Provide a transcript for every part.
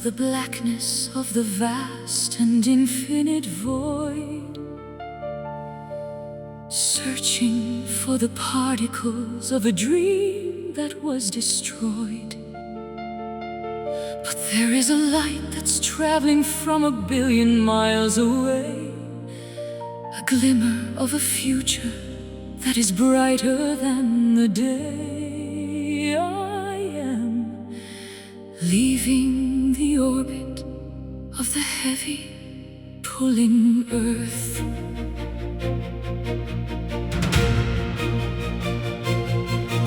the blackness of the vast and infinite void, searching for the particles of a dream that was destroyed. But there is a light that's traveling from 1,000,000,000 miles away, a glimmer of a future that is brighter than the day. I am leaving the orbit of the heavy, pulling earth.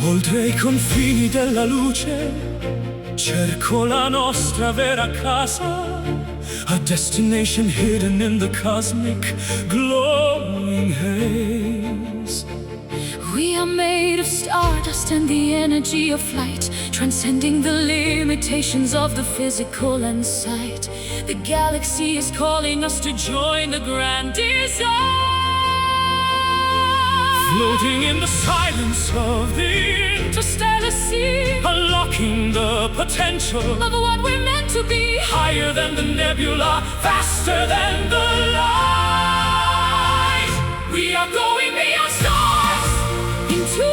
Oltre i confini della luce, cerco la nostra vera casa, a destination hidden in the cosmic glowing haze. We are made of stardust and the energy of light, transcending the limitations of the physical and sight. The galaxy is calling us to join the grand design. Floating in the silence of the Interstellar sea, unlocking the potential of what we're meant to be. higher than the nebula, faster than the light. We are going beyond stars Into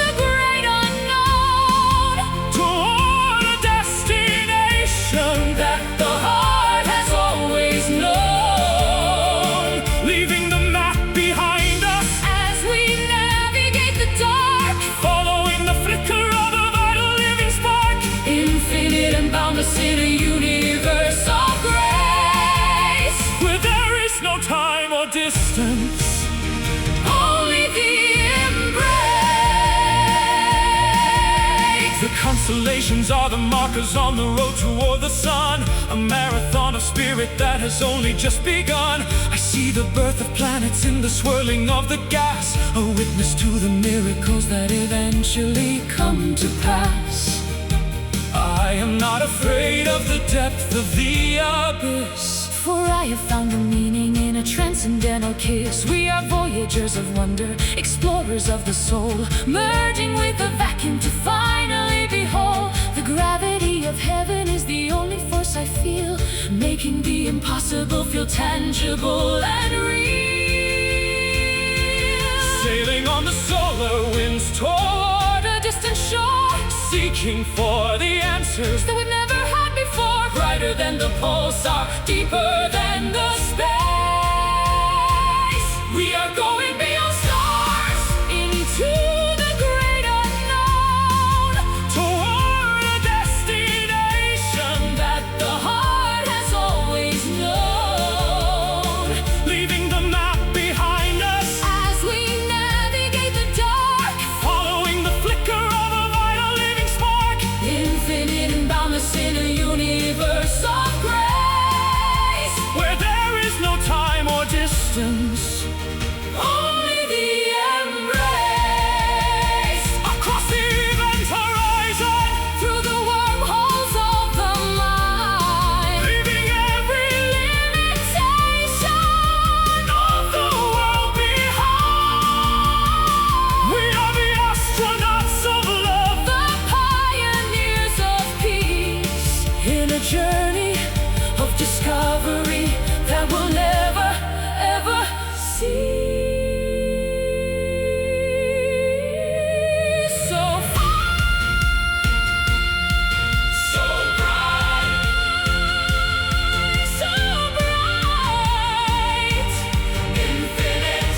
the great unknown, toward a destination that the heart has always known. leaving the map behind us, As we navigate the dark, following the flicker of a vital living spark. infinite and boundless in a universe of grace. Where there is no time or distance, Only the embrace. the constellations are the markers on the road toward the sun, a marathon of spirit that has only just begun. I see the birth of planets in the swirling of the gas, a witness to the miracles that eventually come to pass. I am not afraid of the depth of the abyss, For I have found the meaning in a transcendental kiss. We are voyagers of wonder, explorers of the soul, merging with the vacuum to finally be whole. The gravity of heaven is the only force I feel, making the impossible feel tangible and real. sailing on the solar winds toward A distant shore seeking for the answers that we've never had before, brighter than the pulsar, deeper than the space. We are going beyond stars into the great unknown, toward a destination that the heart has always known. leaving the map behind us, As we navigate the dark, following the flicker of a vital living spark. infinite and boundless in a universe of grace. Where there is no time or distance, Only the embrace. across the event horizon, Through the wormholes of the mind, leaving every limitation of the world behind. We are the astronauts of love, the pioneers of peace, in a journey of discovery that we'll never, ever see. So far, so bright, so bright, infinite.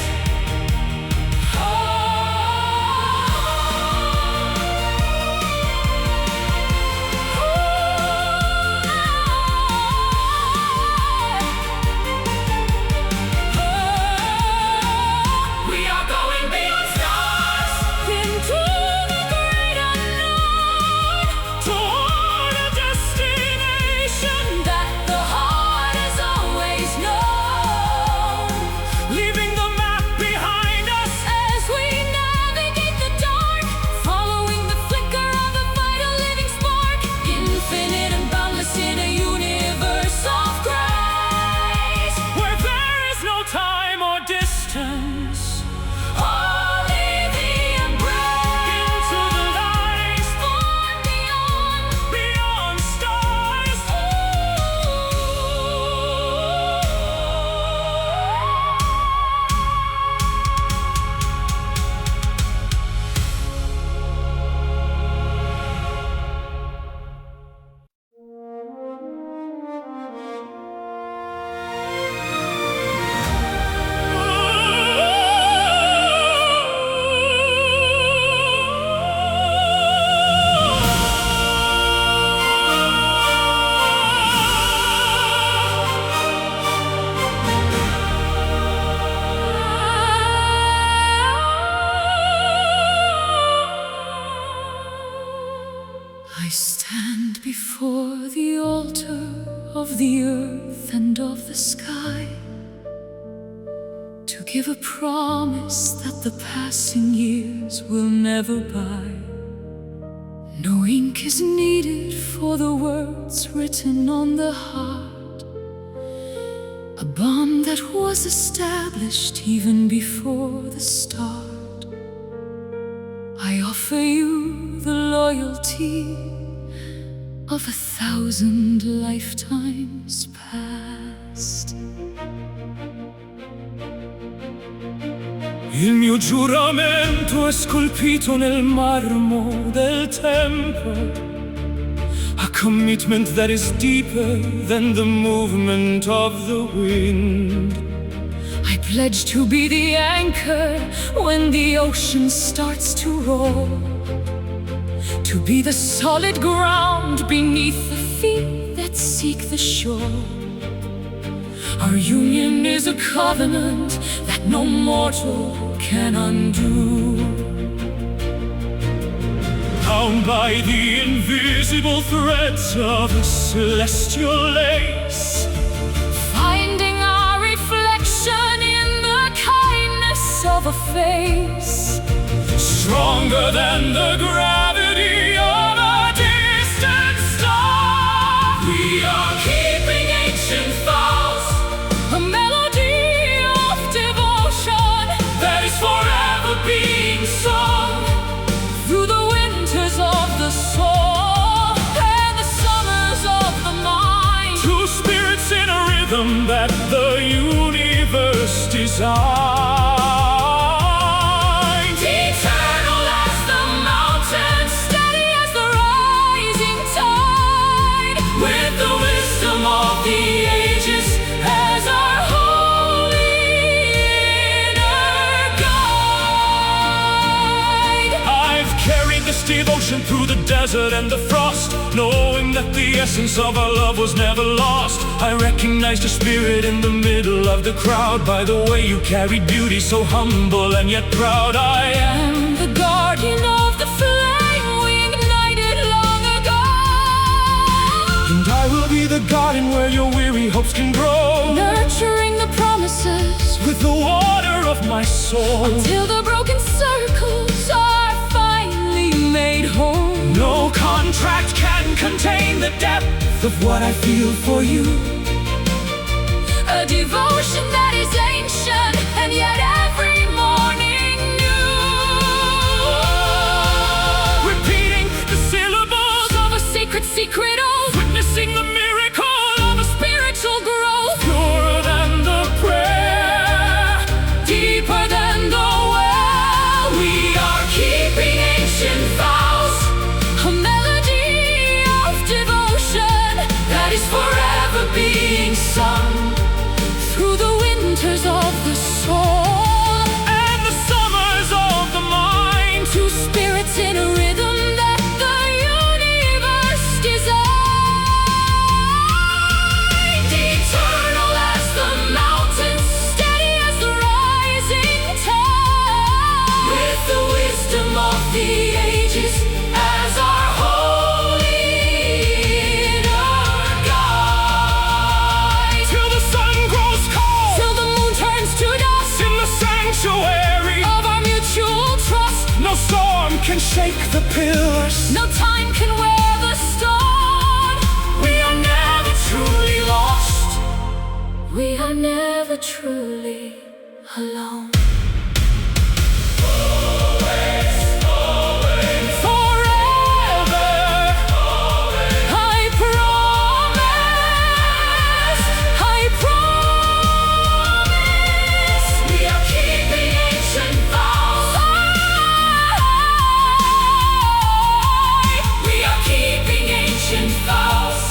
of the earth and of the sky, to give a promise that the passing years will never buy. No ink is needed for the words written on the heart, a bond that was established even before the start. I offer you the loyalty of 1,000 lifetimes past. Il mio giuramento è scolpito nel marmo del tempo, a commitment that is deeper than the movement of the wind. I pledge to be the anchor when the ocean starts to roar, to be the solid ground beneath the feet that seek the shore. Our union is a covenant that no mortal can undo. Bound by the invisible threads of a celestial lace, finding our reflection in the kindness of a face, stronger than the gravity of a distant star. We are keeping ancient vows, a melody of devotion that is forever being sung through the winters of the soul and the summers of the mind. Two spirits in a rhythm that the universe designed. Eternal as the mountain, steady as the rising tide, With the wisdom of the ages as our holy inner guide. I've carried this devotion through the desert and the frost, knowing that the essence of our love was never lost. I recognized a spirit in the middle of the crowd by the way you carried beauty, so humble and yet proud. I am the guardian of the flame we ignited long ago, and I will be the garden where your weary hopes can grow, nurturing the promises with the water of my soul, till the broken circles are finally made whole. No contract can contain the depth of what I feel for you. A devotion that is ancient and yet every morning new, Repeating the syllables of a secret oath, witnessing the miracle of a spiritual growth, purer than the prayer, deeper than the well. we are keeping ancient vows, A melody of devotion that is forever being sung through the winters of the soul and the summers of the mind. two spirits in a rhythm that the universe designed. Eternal as the mountains, Steady as the rising tide, with the wisdom of the ages as our holy inner guide. Till the sun grows cold till the moon turns to dust in the sanctuary, of our mutual trust. no storm can shake the pillars. No time can wear the stone. We are never truly lost. We are never truly alone. Forever, I promise, we are keeping ancient vows. We are keeping ancient vows.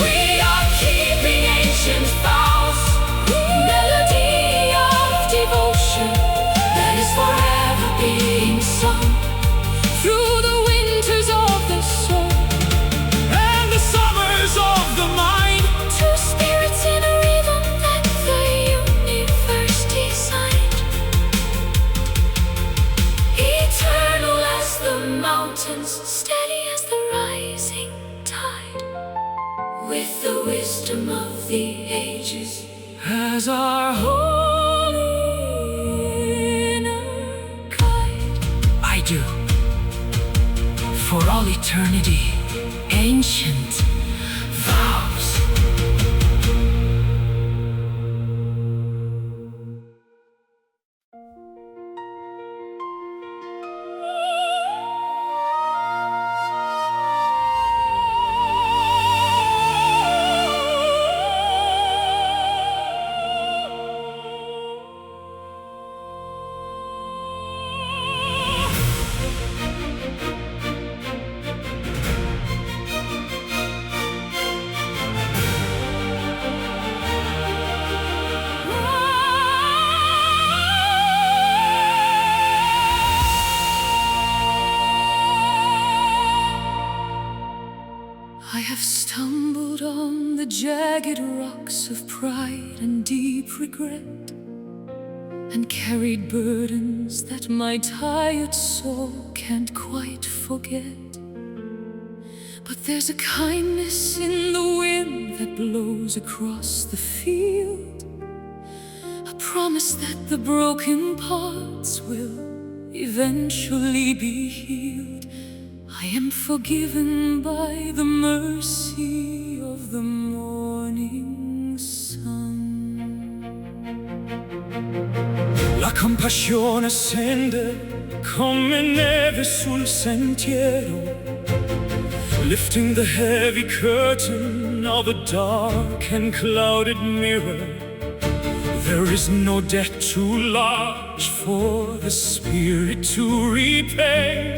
We are keeping ancient vows. with the wisdom of the ages as our holy inner guide. I do. For all eternity, ancient vows. I have stumbled on the jagged rocks of pride and deep regret, and carried burdens that my tired soul can't quite forget. But there's a kindness in the wind that blows across the field, a promise that the broken parts will eventually be healed. I am forgiven by the mercy of the morning sun. La compassione scende come neve sul sentiero, lifting the heavy curtain of a dark and clouded mirror. There is no debt too large for the spirit to repay,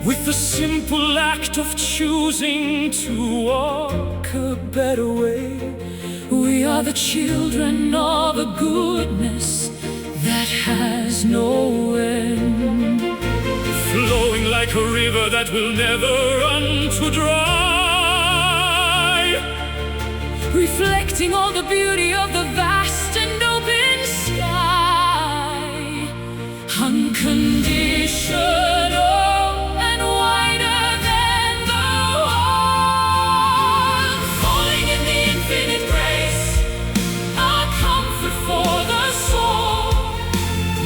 with the simple act of choosing to walk a better way. We are the children of a goodness that has no end, flowing like a river that will never run to dry, reflecting all the beauty of the vast and open sky. Unconditional and wider than the world, falling in the infinite grace, a comfort for the soul.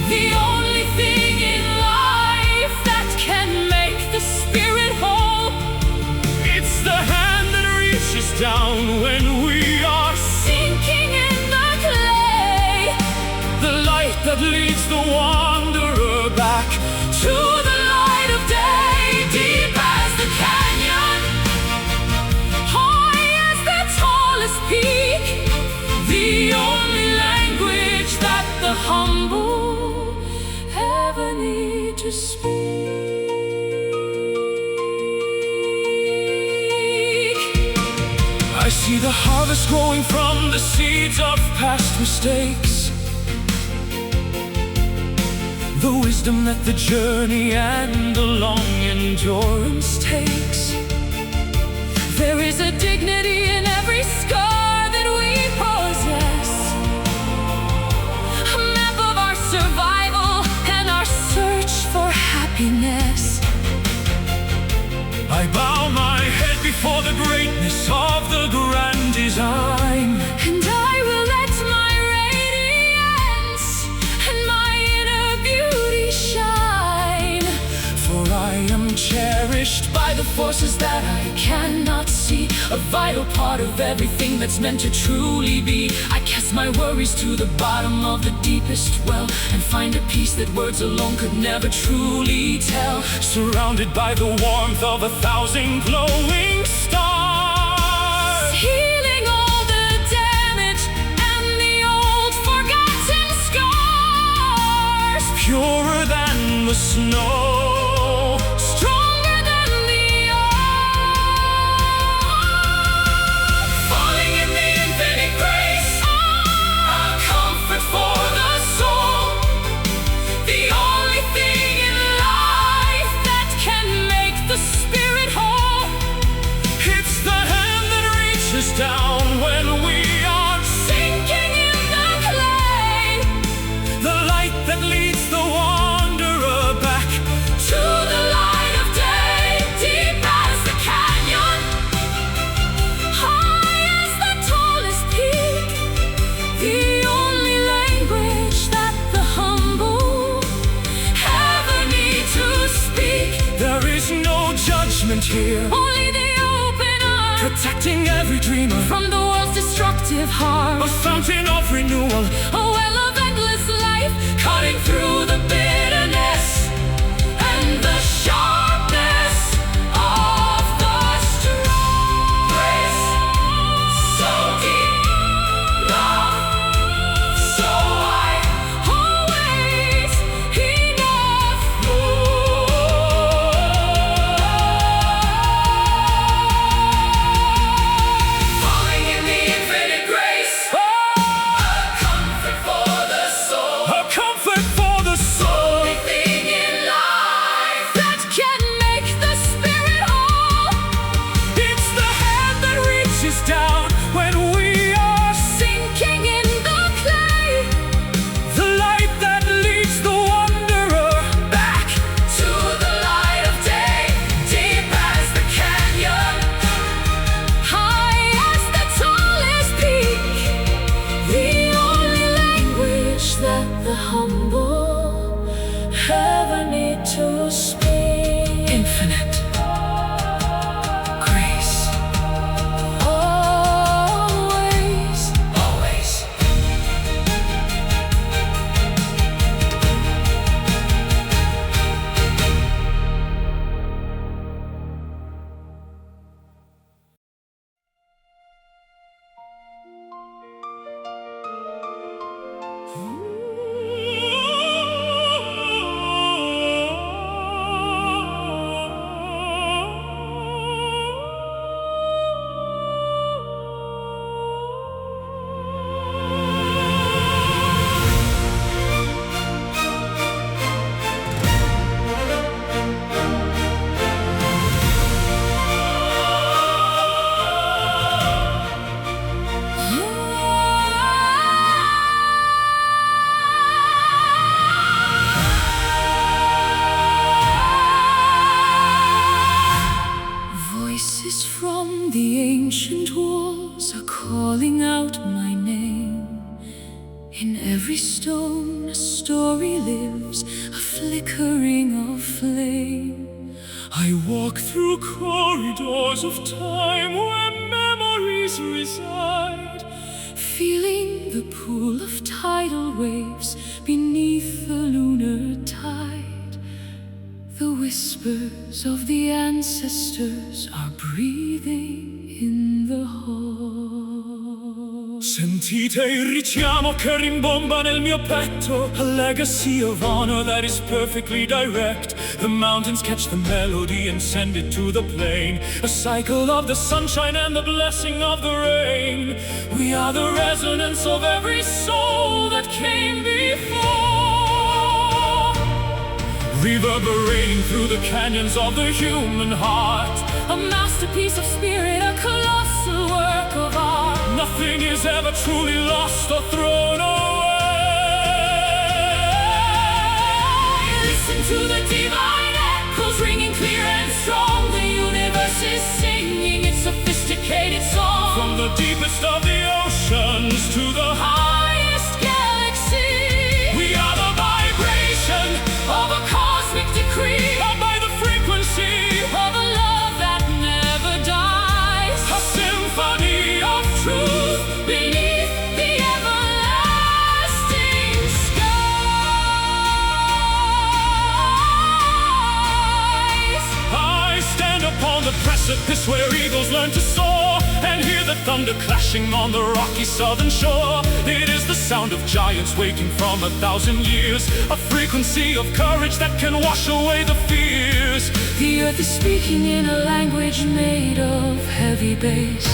The only thing in life that can make the spirit whole. it's the hand that reaches down when we are Sinking in the clay, the light that leads the wanderer back to the light of day, deep as the canyon, high as the tallest peak, the only language that the humble ever need to speak. I see the harvest growing from the seeds of past mistakes, the wisdom that the journey and the long endurance takes. There is a dignity in every scar that we possess, a map of our survival and our search for happiness. I bow my head before the greatness of the grand design, And I will let my radiance and my inner beauty shine, for I am cherished by the forces that I cannot see, a vital part of everything that's meant to truly be. I cast my worries to the bottom of the deepest well, and find a peace that words alone could never truly tell. surrounded by the warmth of 1,000 glowing stars, Healing all the damage and the old forgotten scars, purer than the snow, stronger than the old, falling in the infinite grace, a comfort for the soul. The only thing in life that can make the spirit whole. it's the hand that reaches down when we are Sinking in the clay, the light that leads the wanderer back to the light of day, deep as the canyon, high here. Only the open arms, Protecting every dreamer from the world's destructive harm. a fountain of renewal, A well of endless life, cutting through the bitterness and the sharpness of the strong. grace, so deep, love, so wide, Always enough. falling in the infinite grace, a comfort for the soul, a comfort for the soul. Everything in life that can make the spirit whole. It's the hand that reaches down when we are Sinking in the clay, the light that leads the wanderer back to the light of day, deep as the canyon. high as the tallest peak. The only language that the humble ever need to speak. Infinite grace, Always. always. Voices from the ancient walls are calling out my name. In every stone a story lives, a flickering of flame. I walk through corridors of time where memories reside, Feeling the pool of tidal waves beneath the lunar tide. The whispers of the ancestors are breathing in the hall. Sentite il richiamo che rimbomba nel mio petto, a legacy of honor that is perfectly direct. The mountains catch the melody and send it to the plain, a cycle of the sunshine and the blessing of the rain. We are the resonance of every soul that came before, reverberating through the canyons of the human heart. A masterpiece of spirit, a colossal work of art. Nothing is ever truly lost or thrown away. Listen to the divine echoes ringing clear and strong. The universe is singing its sophisticated song. From the deepest of the oceans to the highest galaxy, we are the vibration of a cosmic decree, of by the frequency of a love that never dies. a symphony of Truth beneath the everlasting skies. I stand upon the precipice where eagles learn to soar, and hear the thunder clashing on the rocky southern shore. It is the sound of giants waking from 1,000 years, a frequency of courage that can wash away the fears. The earth is speaking in a language made of heavy bass,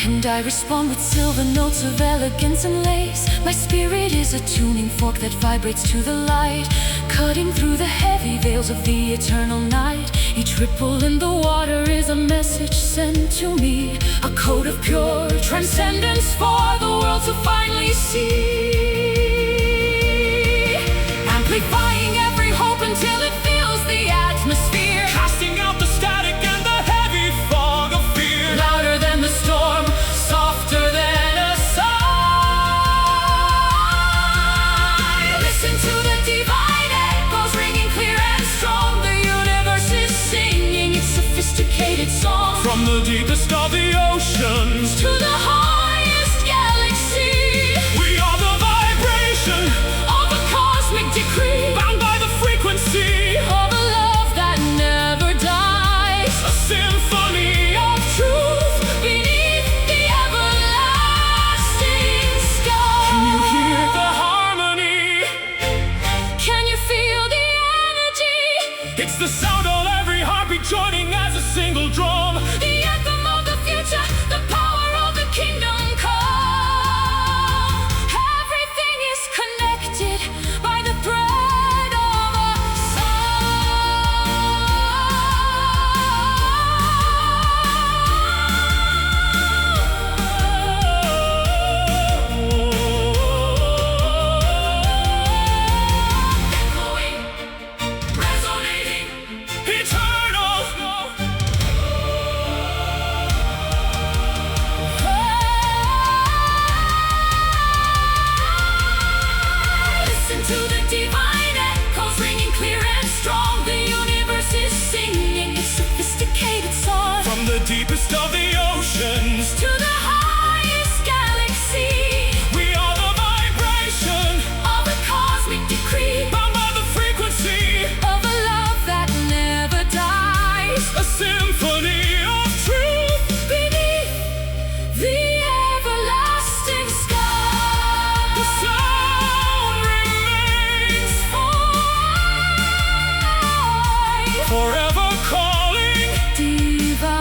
and I respond with silver notes of elegance and lace. My spirit is a tuning fork that vibrates to the light, cutting through the heavy veils of the eternal night. Each ripple in the water is a message sent to me, a code of pure transcendence for the world to finally see, amplifying every hope until it fills the atmosphere, Casting out the static and the heavy fog of fear. louder than the storm, softer than a sigh. Listen to the divine echoes ringing clear and strong. The universe is sophisticated song. From the deepest of the oceans To the highest galaxy, we are the vibration of a cosmic decree, bound by the frequency of a love that never dies. a symphony Of truth beneath the everlasting sky. Can you hear the harmony? Can you feel the energy? It's the sound of every heartbeat joining as a single drum. The anthem of the future, the power of the kingdom come. Everything is connected by the thread of a echoing, resonating, Eternal. Listen to the divine echoes ringing clear and strong. The universe is singing its sophisticated song. From the deepest of the oceans To the highest galaxy, we are the vibration of a cosmic decree, bound by the frequency of a love that never dies. a symphony of truth Beneath the everlasting sky, the sound remains forever calling divine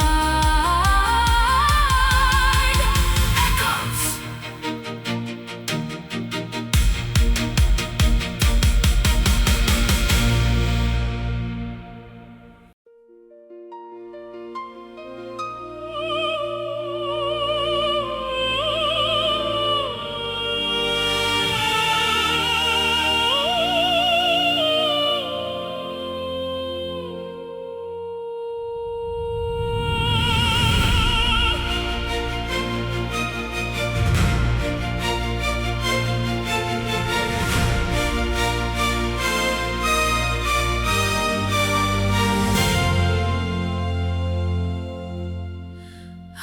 echoes.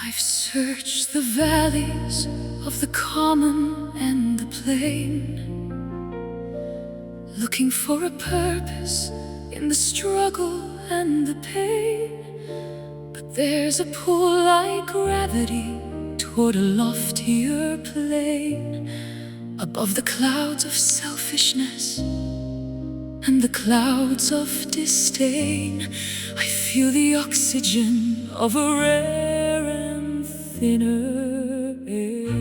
I've searched the valleys of the common and the plain, looking for a purpose in the struggle and the pain. But there's a pull like gravity toward a loftier plane, above the clouds of selfishness and the clouds of disdain. I feel the oxygen of a rare and thinner air.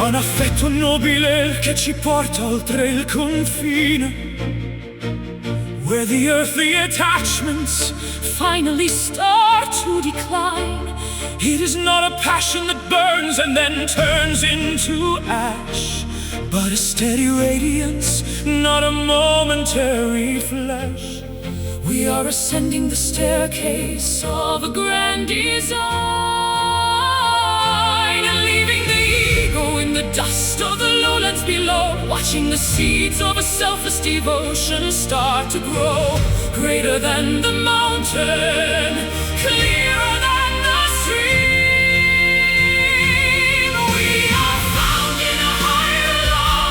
un affetto nobile che ci porta oltre il confine, where the earthly attachments Finally start to decline. it is not a passion that burns and then turns into ash, but a steady radiance, not a momentary flash. We are ascending the staircase of a grand design, and leaving the ego in the dust of the lowlands below, watching the seeds of a selfless devotion start to grow, greater than the mountain, clearer than the stream. We are found in a higher law,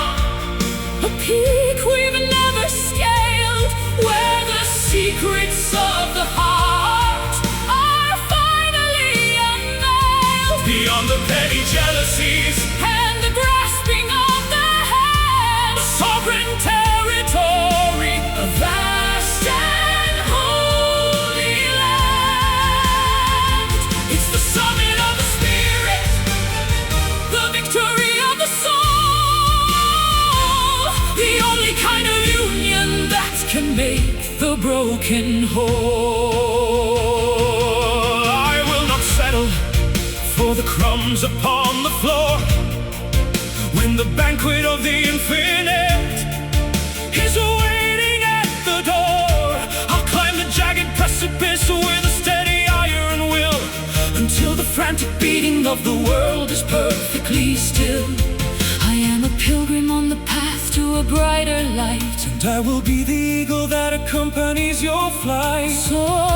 a peak we've never scaled, where the secrets of the heart are finally unveiled. Beyond the petty jealousies And the grasping of the hand, sovereign territory, a vast and holy land. it's the summit of the spirit, The victory of the soul, the only kind of union that can make the broken whole. I will not settle for the crumbs upon the floor, when the banquet of the infinite is waiting at the door. I'll climb the jagged precipice with a steady iron will, until the frantic beating of the world is perfectly still. I am a pilgrim on the path to a brighter light, And I will be the eagle that accompanies your flight. soaring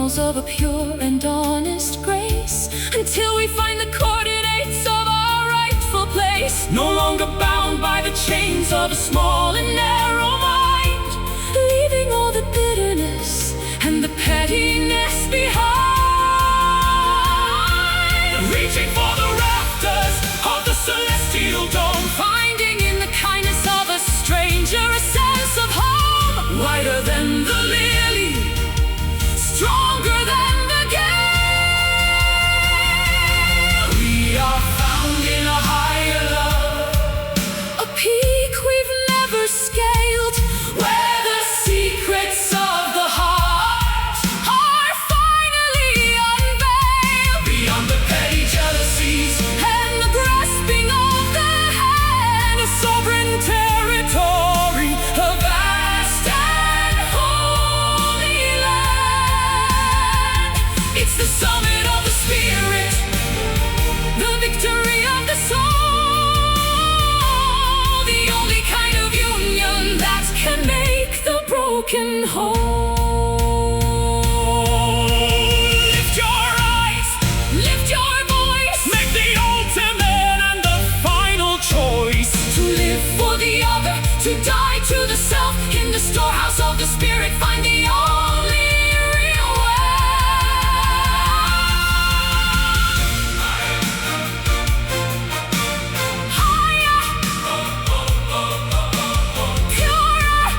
channels of a pure and honest grace, until we find the coordinates of our rightful place. No longer bound by the chains of a small and narrow mind, leaving all the bitterness and the pettiness behind. Reaching for the rafters of the celestial dome, finding in the kindness of a stranger a sense of home. Lighter than the lily, stronger than the gale. We are found in a higher love, a peak we've never scaled, where the secrets of the heart are finally unveiled. Beyond the petty jealousies and the grasping of the hand, a sovereign territory, a vast and holy land. it's the summit of the spirit, the victory of the soul, the only kind of union that can make the broken whole. Lift your eyes, Lift your voice, make the ultimate and the final choice. to live for the other, to die to the self. In the storehouse of the spirit, find the only real way. Higher, purer,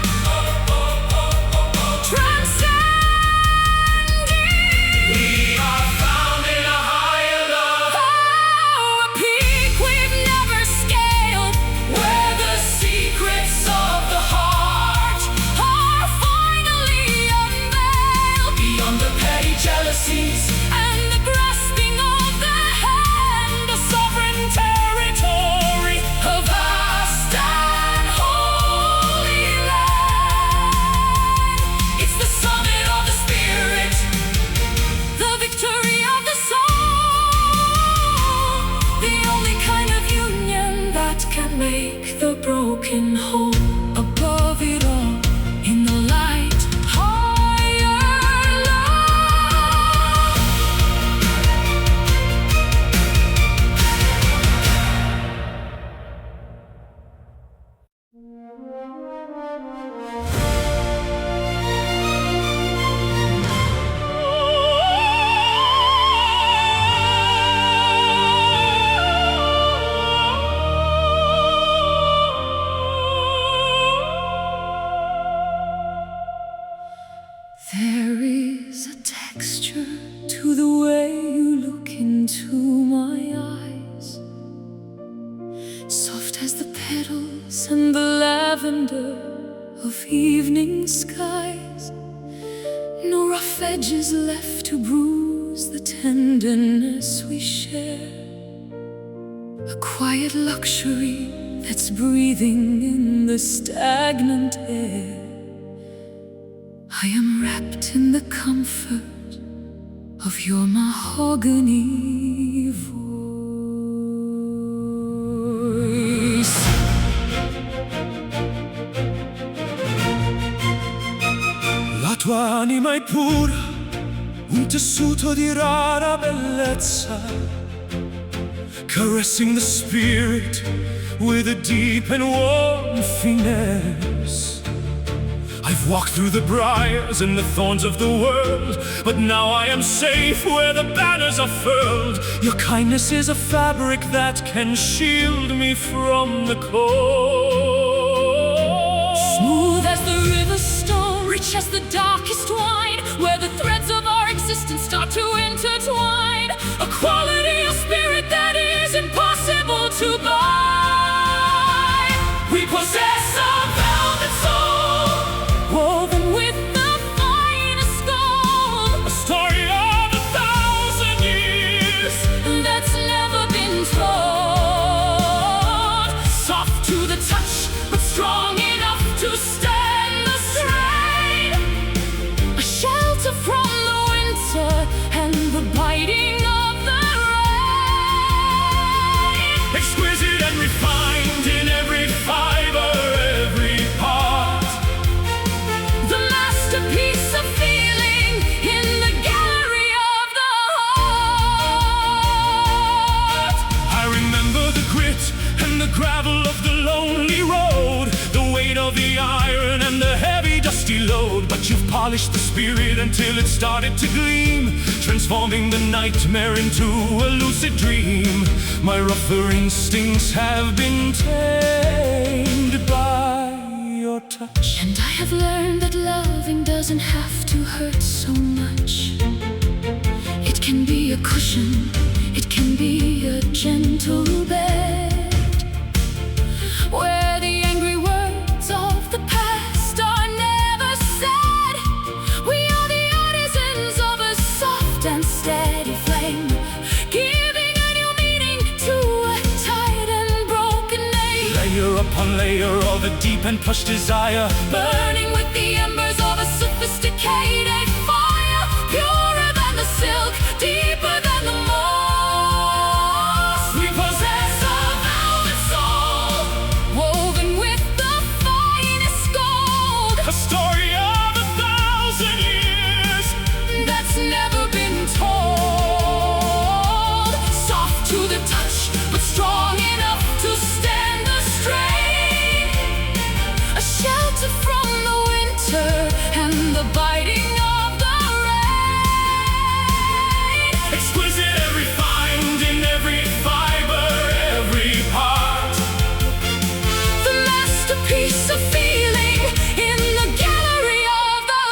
transcending. We are found in a higher love, Oh, a peak we've never scaled, where the secrets of the heart are finally unveiled. beyond the petty jealousies And the grasping of the hand, a sovereign territory, a vast and holy land. it's the summit of the spirit, The victory of the soul, the only kind of union that can make the broken whole. Above it all, in the light, higher love. There is a texture to the way you look into my eyes, soft as the petals and the lavender of evening skies. No rough edges left to bruise the tenderness we share, a quiet luxury that's breathing in the stagnant air. I am wrapped in the comfort of your mahogany voice. la tua anima è pura, un tessuto di rara bellezza, caressing the spirit with a deep and warm finesse. I've walked through the briars and the thorns of the world, but now I am safe where the banners are furled. Your kindness is a fabric that can shield me from the cold. Smooth as the river stone, rich as the darkest wine, where the threads of our existence start to intertwine. A quality of spirit that is impossible to buy. We possess a velvet soul, woven with the finest gold, a story of 1,000 years that's never been told. soft to the touch, But strong enough to stand the strain, a shelter from the winter and the biting of the rain. exquisite spirit until it started to gleam, transforming the nightmare into a lucid dream. My rougher instincts have been tamed by your touch. And I have learned that loving doesn't have to hurt so much. It can be a cushion, it can be a gentle bed, where the angry words of the past are never said. We are the artisans of a soft and steady flame, giving a new meaning to a tired and broken name. Layer upon layer of a deep and plush desire, Burning with the embers of a sophisticated fire, purer than the silk, deeper than the moss. we possess a velvet soul, Woven with the finest gold, a story of 1,000 years. that's never been told. Soft to the touch, but strong enough to stand the strain. A shelter from the winter and the biting of the rain. Exquisite and refined in every fiber, every part. The masterpiece of feeling in the gallery of the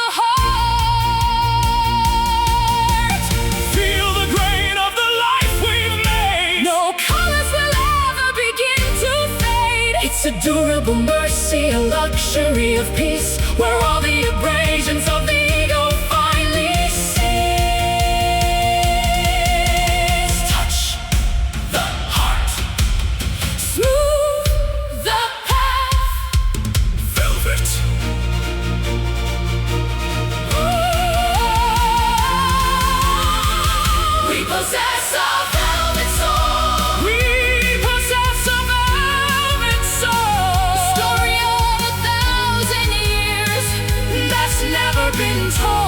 heart. Feel the grain of the life we've made. No colors will ever begin to fade. It's a durable mercy, a luxury of peace, where all the abrasions of the ego finally cease. Touch the heart, Smooth the path. velvet. We possess a velvet soul. We possess a velvet soul. Story of 1,000 years that's never been told.